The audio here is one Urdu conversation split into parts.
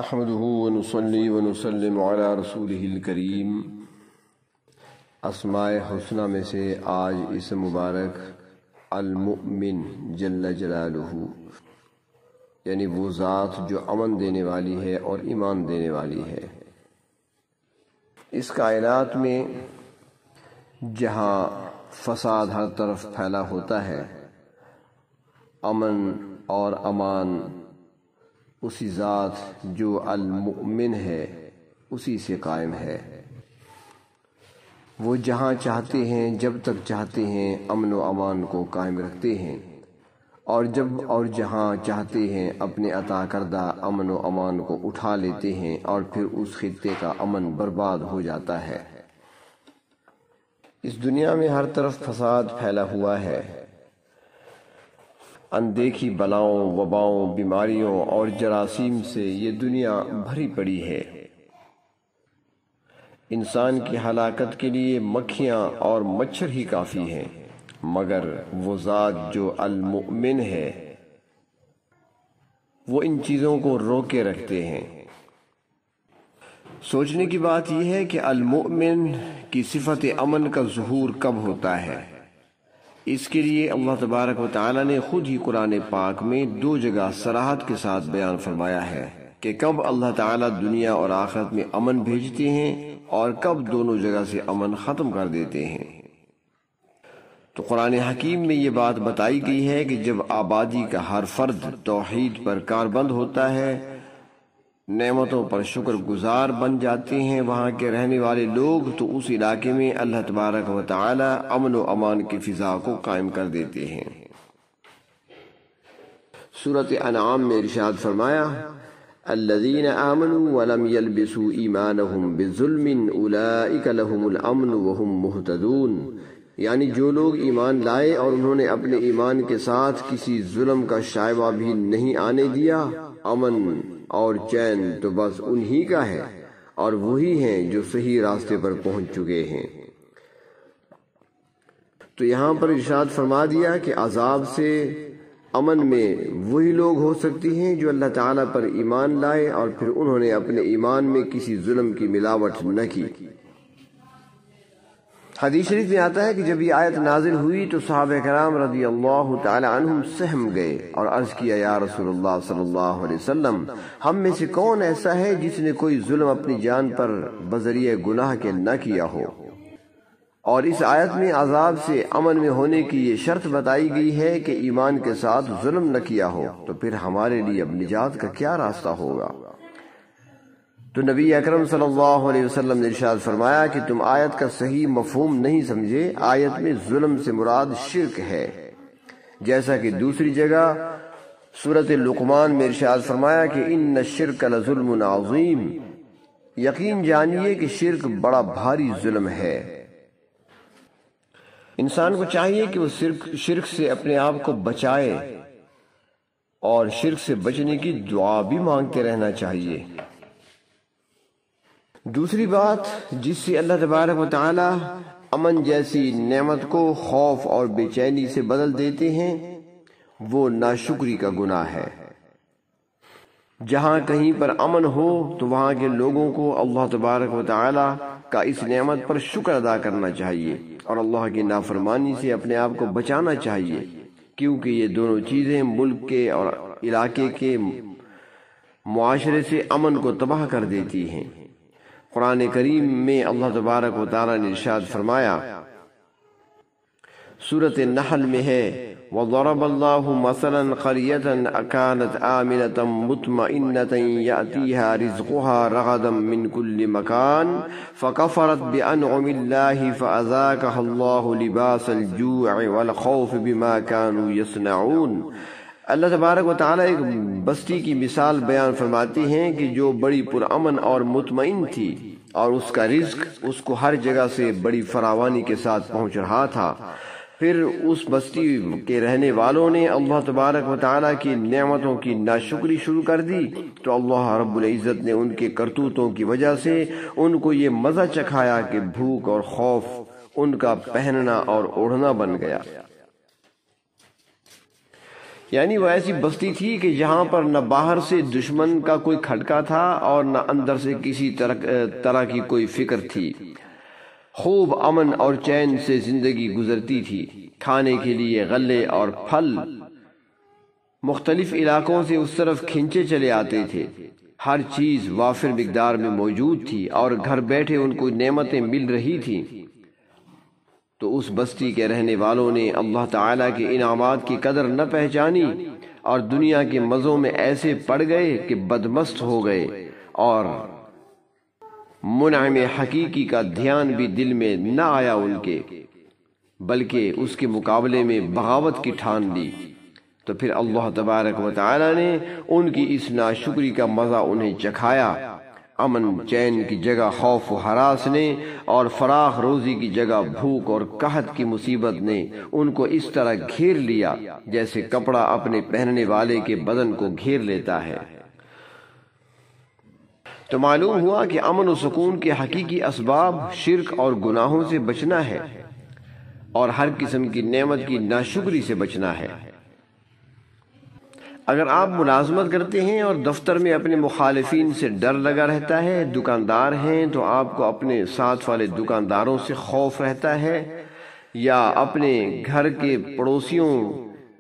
نحمده ونصلي ونسلم على رسوله الکریم۔ اسماء حسنہ میں سے آج اسم مبارک المؤمن جل جلالہ، یعنی وہ ذات جو امن دینے والی ہے اور ایمان دینے والی ہے۔ اس کائنات میں جہاں فساد ہر طرف پھیلا ہوتا ہے، امن اور امان اسی ذات جو المؤمن ہے اسی سے قائم ہے۔ وہ جہاں چاہتے ہیں جب تک چاہتے ہیں امن و امان کو قائم رکھتے ہیں، اور جب اور جہاں چاہتے ہیں اپنے عطا کردہ امن و امان کو اٹھا لیتے ہیں، اور پھر اس خطے کا امن برباد ہو جاتا ہے۔ اس دنیا میں ہر طرف فساد پھیلا ہوا ہے، اندیکھی بلاؤں، وباؤں، بیماریوں اور جراثیم سے یہ دنیا بھری پڑی ہے۔ انسان کی ہلاکت کے لیے مکھیاں اور مچھر ہی کافی ہیں، مگر وہ ذات جو المؤمن ہے وہ ان چیزوں کو روکے رکھتے ہیں۔ سوچنے کی بات یہ ہے کہ المؤمن کی صفت امن کا ظہور کب ہوتا ہے۔ اس کے لیے اللہ تبارک و تعالی نے خود ہی قرآن پاک میں دو جگہ صراحت کے ساتھ بیان فرمایا ہے کہ کب اللہ تعالی دنیا اور آخرت میں امن بھیجتے ہیں اور کب دونوں جگہ سے امن ختم کر دیتے ہیں۔ تو قرآن حکیم میں یہ بات بتائی گئی ہے کہ جب آبادی کا ہر فرد توحید پر کاربند ہوتا ہے، نعمتوں پر شکر گزار بن جاتے ہیں وہاں کے رہنے والے لوگ، تو اس علاقے میں اللہ تبارک و تعالی امن و امان کی فضا کو قائم کر دیتے ہیں۔ سورۃ انعام میں ارشاد فرمایا، الذین آمنوا ولم يلبسوا ایمانهم بظلم اولئک لهم الامن وهم مہتدون، یعنی جو لوگ ایمان لائے اور انہوں نے اپنے ایمان کے ساتھ کسی ظلم کا شائبہ بھی نہیں آنے دیا، امن اور چین تو بس انہی کا ہے، اور وہی ہیں جو صحیح راستے پر پہنچ چکے ہیں۔ تو یہاں پر ارشاد فرما دیا کہ عذاب سے امن میں وہی لوگ ہو سکتی ہیں جو اللہ تعالیٰ پر ایمان لائے اور پھر انہوں نے اپنے ایمان میں کسی ظلم کی ملاوٹ نہ کی۔ حدیث شریف میں آتا ہے کہ جب یہ آیت نازل ہوئی تو صحابہ کرام رضی اللہ تعالی عنہم سہم گئے اور عرض کیا، یا رسول اللہ صلی اللہ علیہ وسلم، ہم میں سے کون ایسا ہے جس نے کوئی ظلم اپنی جان پر بذریعہ گناہ کے نہ کیا ہو؟ اور اس آیت میں عذاب سے امن میں ہونے کی یہ شرط بتائی گئی ہے کہ ایمان کے ساتھ ظلم نہ کیا ہو، تو پھر ہمارے لیے اب نجات کا کیا راستہ ہوگا؟ تو نبی اکرم صلی اللہ علیہ وسلم نے ارشاد فرمایا کہ تم آیت کا صحیح مفہوم نہیں سمجھے، آیت میں ظلم سے مراد شرک ہے، جیسا کہ دوسری جگہ سورۃ لقمان میں ارشاد فرمایا کہ ان الشرک لظلم عظیم، یقین جانیے کہ شرک بڑا بھاری ظلم ہے۔ انسان کو چاہیے کہ وہ شرک سے اپنے آپ کو بچائے اور شرک سے بچنے کی دعا بھی مانگتے رہنا چاہیے۔ دوسری بات جس سے اللہ تبارک و تعالی امن جیسی نعمت کو خوف اور بے چینی سے بدل دیتے ہیں وہ ناشکری کا گناہ ہے۔ جہاں کہیں پر امن ہو تو وہاں کے لوگوں کو اللہ تبارک و تعالی کا اس نعمت پر شکر ادا کرنا چاہیے اور اللہ کی نافرمانی سے اپنے آپ کو بچانا چاہیے، کیونکہ یہ دونوں چیزیں ملک کے اور علاقے کے معاشرے سے امن کو تباہ کر دیتی ہیں۔ قرآن کریم میں اللہ تبارک و تعالی نے ارشاد فرمایا، سورۃ النحل میں ہے، وَضَرَبَ اللَّهُ مَثَلًا قَرْيَةً كَانَتْ آمِنَةً مُطْمَئِنَّةً يَأْتِيهَا رِزْقُهَا رَغَدًا مِّن كُلِّ مَكَانٍ فَكَفَرَتْ بِأَنْعُمِ اللَّهِ فَأَذَاقَهَا اللَّهُ لِبَاسَ الْجُوعِ وَالْخَوْفِ بِمَا كَانُوا يَصْنَعُونَ۔ اللہ تبارک و تعالیٰ ایک بستی کی مثال بیان فرماتے ہیں کہ جو بڑی پرامن اور مطمئن تھی اور اس کا رزق اس کو ہر جگہ سے بڑی فراوانی کے ساتھ پہنچ رہا تھا، پھر اس بستی کے رہنے والوں نے اللہ تبارک و تعالیٰ کی نعمتوں کی ناشکری شروع کر دی، تو اللہ رب العزت نے ان کے کرتوتوں کی وجہ سے ان کو یہ مزہ چکھایا کہ بھوک اور خوف ان کا پہننا اور اوڑھنا بن گیا۔ یعنی وہ ایسی بستی تھی کہ جہاں پر نہ باہر سے دشمن کا کوئی کھٹکا تھا اور نہ اندر سے کسی طرح کی کوئی فکر تھی۔ خوب امن اور چین سے زندگی گزرتی تھی۔ کھانے کے لیے غلے اور پھل مختلف علاقوں سے اس طرف کھنچے چلے آتے تھے۔ ہر چیز وافر مقدار میں موجود تھی اور گھر بیٹھے ان کو نعمتیں مل رہی تھیں۔ تو اس بستی کے رہنے والوں نے اللہ تعالیٰ کے انعامات کی قدر نہ پہچانی اور دنیا کے مزوں میں ایسے پڑ گئے کہ بدمست ہو گئے، اور منعم حقیقی کا دھیان بھی دل میں نہ آیا ان کے، بلکہ اس کے مقابلے میں بغاوت کی ٹھان لی۔ تو پھر اللہ تبارک و تعالی نے ان کی اس ناشکری کا مزہ انہیں چکھایا۔ امن چین کی جگہ خوف و ہراس نے اور فراخ روزی کی جگہ بھوک اور قحط کی مصیبت نے ان کو اس طرح گھیر لیا جیسے کپڑا اپنے پہننے والے کے بدن کو گھیر لیتا ہے۔ تو معلوم ہوا کہ امن و سکون کے حقیقی اسباب شرک اور گناہوں سے بچنا ہے اور ہر قسم کی نعمت کی ناشکری سے بچنا ہے۔ اگر آپ ملازمت کرتے ہیں اور دفتر میں اپنے مخالفین سے ڈر لگا رہتا ہے، دکاندار ہیں تو آپ کو اپنے ساتھ والے دکانداروں سے خوف رہتا ہے، یا اپنے گھر کے پڑوسیوں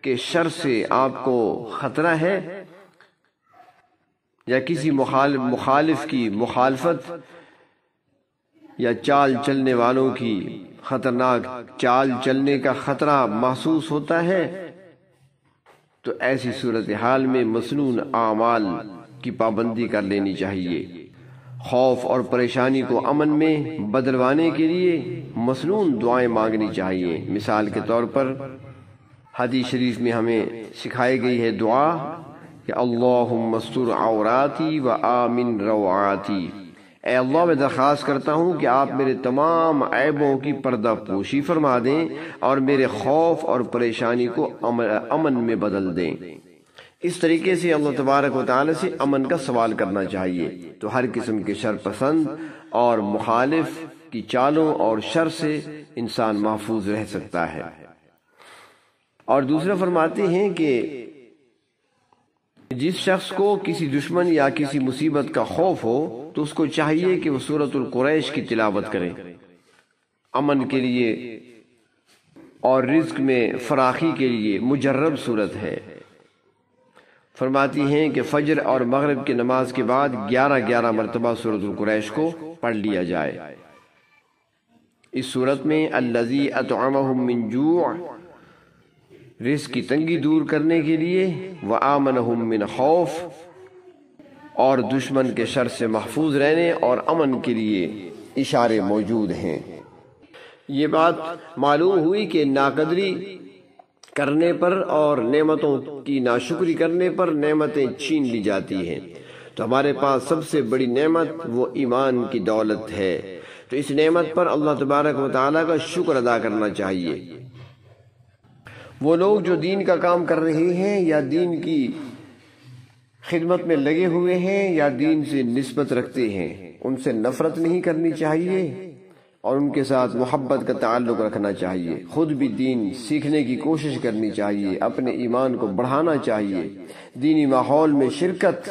کے شر سے آپ کو خطرہ ہے، یا کسی مخالف کی مخالفت یا چال چلنے والوں کی خطرناک چال چلنے کا خطرہ محسوس ہوتا ہے، تو ایسی صورتحال میں مسنون اعمال کی پابندی کر لینی چاہیے۔ خوف اور پریشانی کو امن میں بدلوانے کے لیے مسنون دعائیں مانگنی چاہیے۔ مثال کے طور پر حدیث شریف میں ہمیں سکھائی گئی ہے دعا کہ اللہم استر عوراتی و آمن روعاتی، اے اللہ میں درخواست کرتا ہوں کہ آپ میرے تمام عیبوں کی پردہ پوشی فرما دیں اور میرے خوف اور پریشانی کو امن میں بدل دیں۔ اس طریقے سے اللہ تبارک و تعالی سے امن کا سوال کرنا چاہیے، تو ہر قسم کے شر پسند اور مخالف کی چالوں اور شر سے انسان محفوظ رہ سکتا ہے۔ اور دوسرا فرماتے ہیں کہ جس شخص کو کسی دشمن یا کسی مصیبت کا خوف ہو تو اس کو چاہیے کہ وہ سورۃ القریش کی تلاوت کرے۔ امن کے لیے اور رزق میں فراخی کے لیے مجرب صورت ہے۔ فرماتی ہیں کہ فجر اور مغرب کی نماز کے بعد 11 مرتبہ سورۃ القریش کو پڑھ لیا جائے۔ اس صورت میں الذی اطعمہم من جوع، رزق کی تنگی دور کرنے کے لیے، وآمنہم من خوف، اور دشمن کے شر سے محفوظ رہنے اور امن کے لیے اشارے موجود ہیں۔ یہ بات معلوم ہوئی کہ ناقدری کرنے پر اور نعمتوں کی ناشکری کرنے پر نعمتیں چھین لی جاتی ہیں۔ تو ہمارے پاس سب سے بڑی نعمت وہ ایمان کی دولت ہے، تو اس نعمت پر اللہ تبارک و تعالیٰ کا شکر ادا کرنا چاہیے۔ وہ لوگ جو دین کا کام کر رہے ہیں یا دین کی خدمت میں لگے ہوئے ہیں یا دین سے نسبت رکھتے ہیں، ان سے نفرت نہیں کرنی چاہیے اور ان کے ساتھ محبت کا تعلق رکھنا چاہیے۔ خود بھی دین سیکھنے کی کوشش کرنی چاہیے، اپنے ایمان کو بڑھانا چاہیے۔ دینی ماحول میں شرکت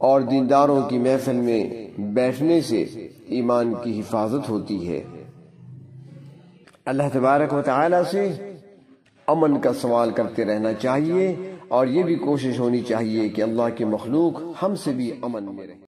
اور دینداروں کی محفل میں بیٹھنے سے ایمان کی حفاظت ہوتی ہے۔ اللہ تبارک و تعالی سے امن کا سوال کرتے رہنا چاہیے اور یہ بھی کوشش ہونی چاہیے کہ اللہ کی مخلوق ہم سے بھی امن میں رہے۔